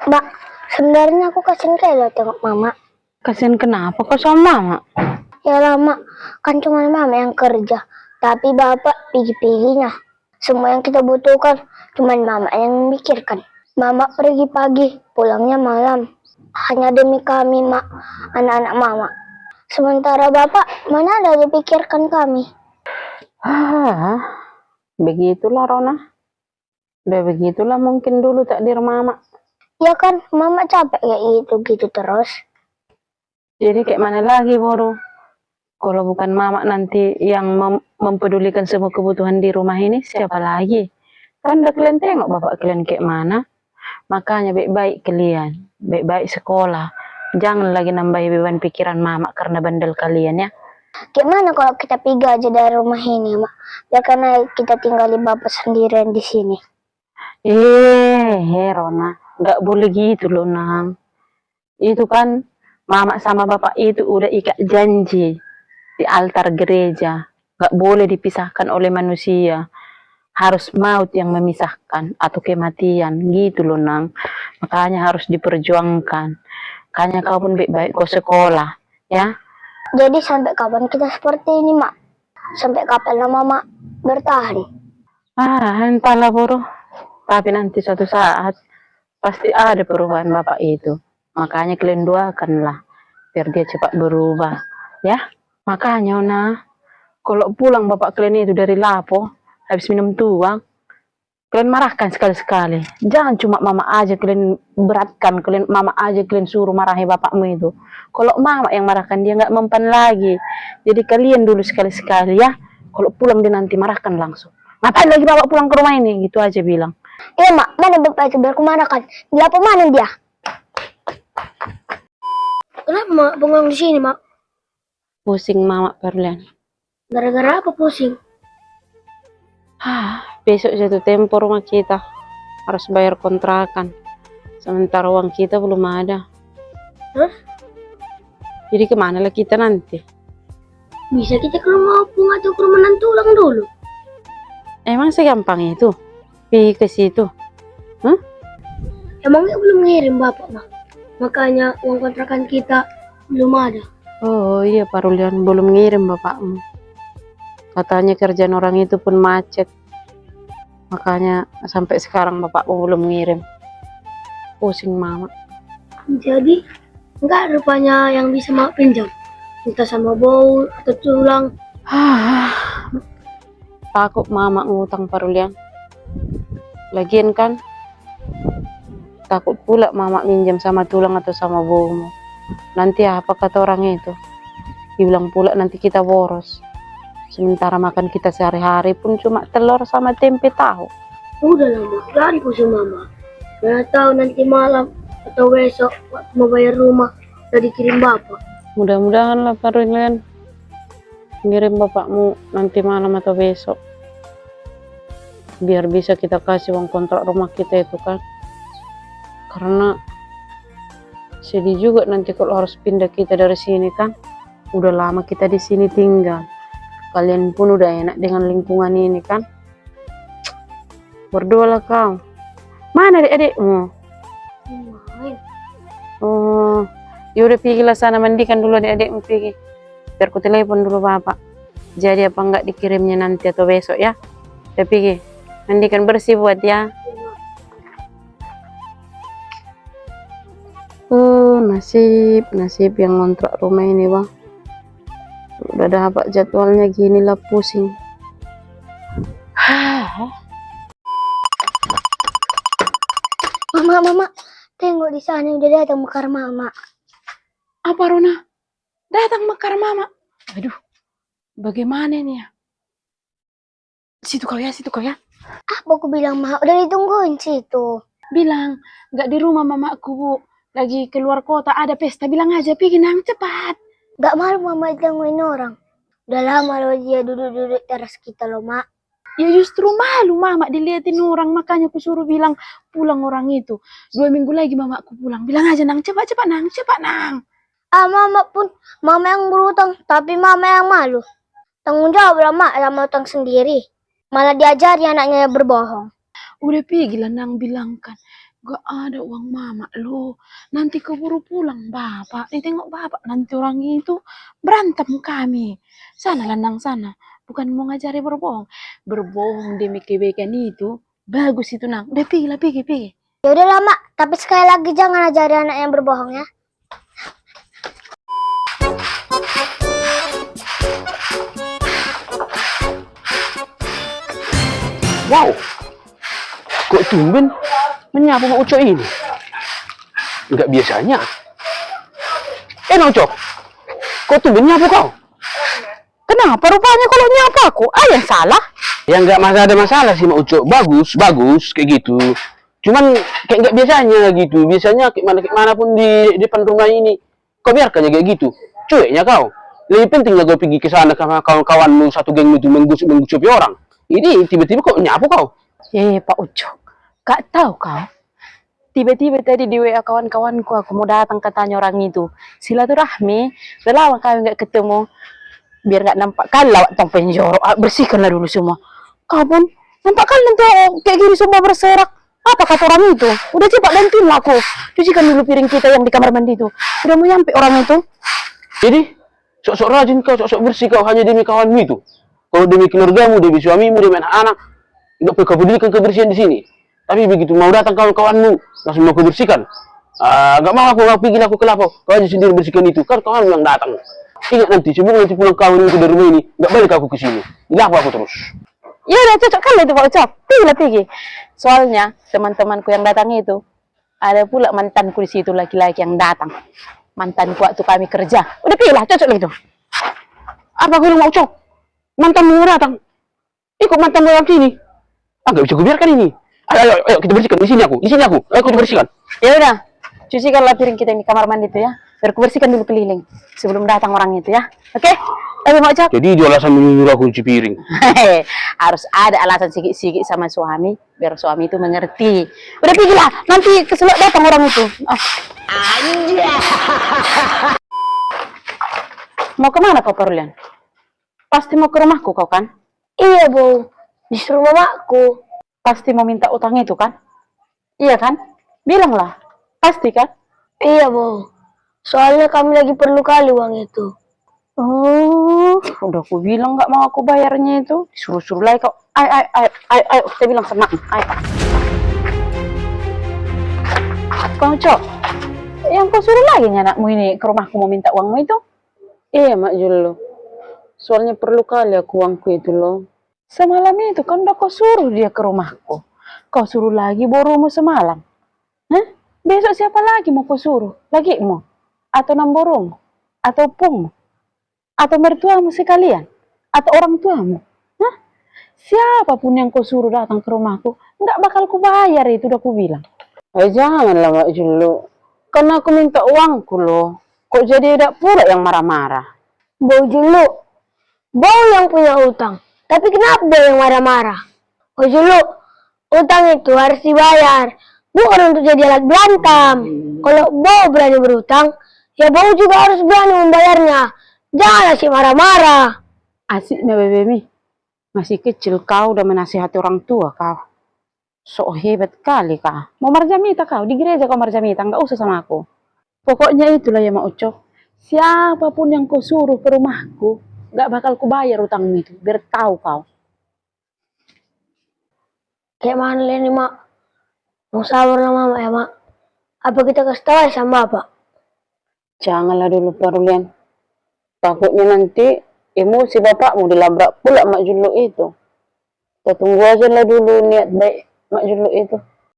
Mbak, sebenarnya aku kasihan kayak lo tengok mama. Kasihan kenapa kau sama mama? Ya lama, kan cuma mama yang kerja. Tapi bapak pergi-perginya. Semua yang kita butuhkan, cuma mama yang memikirkan. Mama pergi pagi, pulangnya malam. Hanya demi kami, mak, anak-anak mama. Sementara bapak, mana ada dipikirkan kami. Begitulah Rona. Udah begitulah mungkin dulu takdir mama. Ya kan, mama capek kayak gitu terus. Jadi kayak mana lagi Boro? Kalau bukan mama nanti yang mempedulikan semua kebutuhan di rumah ini, siapa lagi? Kan udah kalian tengok bapak kalian kayak mana. Makanya baik-baik kalian, baik-baik sekolah. Jangan lagi nambah beban pikiran mama karena bandel kalian ya. Gimana kalau kita pergi aja dari rumah ini, mak? Ya karena kita tinggalin bapak sendirian di sini. Rona, nggak boleh gitu loh Nang. Itu kan mama sama bapak itu udah ikat janji di altar gereja. Nggak boleh dipisahkan oleh manusia. Harus maut yang memisahkan atau kematian gitu loh Nang. Makanya harus diperjuangkan. Makanya kau pun baik-baik kau sekolah ya. Jadi sampai kapan kita seperti ini, mak? Sampai kapan mama bertahan? Entahlah Boro. Tapi nanti suatu saat pasti ada perubahan bapak itu. Makanya kalian doakanlah biar dia cepat berubah ya. Makanya nah, kalau pulang bapak kalian itu dari Lapo habis minum tuang, kalian marahkan sekali-sekali. Jangan cuma mama aja kalian beratkan, mama aja kalian suruh marahi bapakmu itu. Kalau mama yang marahkan dia nggak mempan lagi. Jadi kalian dulu sekali-sekali ya. Kalau pulang dia nanti marahkan langsung. Ngapain lagi bapak pulang ke rumah ini? Gitu aja bilang. Iya mak, mana bapak itu biar kemana kan? Di Lapo mana dia? Kenapa mak bengong di sini mak? Pusing mama Perlian. Gara-gara apa pusing? Besok jatuh tempo rumah kita harus bayar kontrakan. Sementara uang kita belum ada. Terus? Jadi kemana lah kita nanti? Bisa kita ke rumah opung atau ke rumah nantulang dulu? Emang segampang itu? Pergi ke situ? Emangnya belum ngirim bapak mak? Makanya uang kontrakan kita belum ada. Oh iya Parulian belum ngirim bapakmu. Katanya kerjaan orang itu pun macet. Makanya sampai sekarang bapakmu belum ngirim. Pusing mama. Jadi enggak rupanya yang bisa mak pinjam. Entah sama bau atau tulang. Takut mama ngutang Parulian. Lagian kan takut pula mama minjam sama tulang atau sama baumu. Nanti apa kata orang itu? Dibilang pula nanti kita boros. Sementara makan kita sehari-hari pun cuma telur sama tempe tahu. Udah lama, jangan pusing mama. Mana tahu nanti malam atau besok waktu mau bayar rumah udah dikirim bapak. Mudah-mudahan lah Parulian ngirim bapakmu nanti malam atau besok. Biar bisa kita kasih uang kontrak rumah kita itu kan. Karena sedih juga nanti kalau harus pindah kita dari sini kan. Udah lama kita di sini tinggal. Kalian pun udah enak dengan lingkungan ini kan. Berdoalah kau. Mana adik-adikmu? Oh, yaudah pergilah sana mandikan dulu adik-adikmu pergi. Biar ku telepon dulu bapak. Jadi apa enggak dikirimnya nanti atau besok ya. Udah pergi. Mandikan bersih buat ya. Nasib yang ngontrak rumah ini bang. Udah dapat jadwalnya gini lah pusing. Mama, tengok di sana udah datang mekar mama. Apa Rona? Datang mekar mama. Aduh, bagaimana ini ya? Situ kau ya. Apa aku bilang mak, udah ditungguin situ. Bilang, nggak di rumah mamaku bu. Lagi keluar kota ada pesta, bilang aja pergi nang cepat. Gak malu mama ditungguin orang. Udah lama loh dia duduk-duduk teras kita loh mak. Ya justru malu mama diliatin orang, makanya aku suruh bilang pulang orang itu. 2 minggu lagi mamaku pulang. Bilang aja nang cepat nang. Mama yang berutang, tapi mama yang malu. Tanggung jawab lah mak sama utang sendiri. Malah diajari anaknya berbohong. Udah pergi lah nang bilang kan. Gak ada uang mama lo. Nanti keburu pulang bapak. Ditengok bapak nanti orang itu berantem kami. Sana landang sana. Bukan mau ngajari berbohong. Berbohong demi kebaikan itu. Bagus itu nak. Udah pergi lah pergi pergi. Ya udah lama, tapi sekali lagi jangan ajari anak yang berbohong ya. Wow, kok tumben menyapa Mak Ucok ini? Enggak biasanya. Mak Ucok, kok tumben nyapa kau? Kenapa rupanya kalau nyapa aku? Yang salah? Ya enggak ada masalah sih Mak Ucok. Bagus kayak gitu. Cuman kayak enggak biasanya gitu. Biasanya kayak mana pun di depan rumah ini. Kau biarkan kayak gitu. Cueknya kau. Lebih penting kau pergi ke sana sama kawan-kawanmu satu geng itu menggusupi orang. Ini tiba-tiba kok nyapu kau? Pak Ucok, gak tahu kau. Tiba-tiba tadi di WA kawan-kawanku aku mau datang katanya orang itu. Silaturahmi, udah lama kami gak ketemu. Biar gak nampak kali lawat tong penjoro. Bersihkanlah dulu semua. Kau pun nampak kali nanti kayak gini semua berserak. Apa kata orang itu? Udah cepat bantuin aku. Cucikan dulu piring kita yang di kamar mandi itu. Sudah mau nyampe orang itu. Jadi, sok-sok rajin kau, sok-sok bersih kau hanya demi kawanmu itu. Kalau demi keluargamu, demi suamimu, demi anak-anak, nggak perlu kau pedulikan kebersihan di sini. Tapi begitu mau datang kawan-kawanmu, langsung mau kau bersihkan. Nggak mau aku, nggak pikir aku kelapa. Kau aja sendiri bersihkan itu. Kan kawanmu yang datang. Ingat nanti, sebelum nanti pulang kawan itu dari rumah ini, nggak balik aku ke sini. Dilapa aku terus. Ya udah cocok kali itu Pak Ucok. Pergi. Soalnya teman-temanku yang datang itu, ada pula mantanku di situ laki-laki yang datang. Mantanku waktu kami kerja. Udah pilih cocok itu. Apa aku mau cok? Mantanmu datang. Ikut mantanmu yang sini. Nggak bisa gue biarkan ini. Ayo, kita bersihkan. Di sini aku. Ayo, kita bersihkan. Ya udah, cucikanlah piring kita yang di kamar mandi itu ya. Biar aku bersihkan dulu keliling sebelum datang orang itu ya. Oke? Ayo Mak Ucok. Jadi dia alasan menyuruh aku cuci piring. Harus ada alasan sikit-sikit sama suami, biar suami itu mengerti. Udah pergilah, nanti keselak datang orang itu. Mau kemana kau Perulian? Pasti mau ke rumahku kau kan? Iya, Bu. Disuruh mamaku. Pasti mau minta utang itu kan? Iya kan? Bilanglah. Pasti kan? Iya, Bu. Soalnya kami lagi perlu kali uang itu. Oh, udah aku bilang nggak mau aku bayarnya itu. Disuruh-suruh lagi kau. Ayo, kita bilang senang. Ayo. Kau Cok, yang kau suruh lagi anakmu ini ke rumahku mau minta uangmu itu? Iya, Mak Julu. Soalnya perlu kali aku uangku itu loh. Semalam itu kan udah kau suruh dia ke rumahku. Kau suruh lagi borumu semalam. Hah? Besok siapa lagi mau kau suruh? Lagi mau? Atau namborumu? Atau pungmu? Atau mertuamu sekalian? Atau orang tuamu? Hah? Siapapun yang kau suruh datang ke rumahku, nggak bakal ku bayar itu udah ku bilang. Janganlah Mak Julu. Karena aku minta uangku loh. Kok jadi ada pula yang marah-marah? Bau Julu. Bau yang punya utang. Tapi kenapa Bau yang marah-marah? Bau Julu, utang itu harus dibayar. Bukan untuk jadi alat berantem. Kalau Bau berani berutang, ya Bau juga harus berani membayarnya. Jangan asik marah-marah. Asiknya Bebemi. Masih kecil kau udah menasihati orang tua kau. Sok hebat kali kau. Mau marjamita kau, di gereja kau marjamita, nggak usah sama aku. Pokoknya itulah ya Mak Ucok. Siapapun yang kau suruh ke rumahku, nggak bakal ku bayar utangmu itu. Biar tahu kau. Kayak mana ini, Mak? Mau sabar sama Mama ya, Mak? Apa kita kasih tahu ya sama Bapak? Janganlah dulu Perulian. Takutnya nanti emosi bapakmu dilabrak pula Mak Julu itu. Kita tunggu aja lah dulu niat baik Mak Julu itu.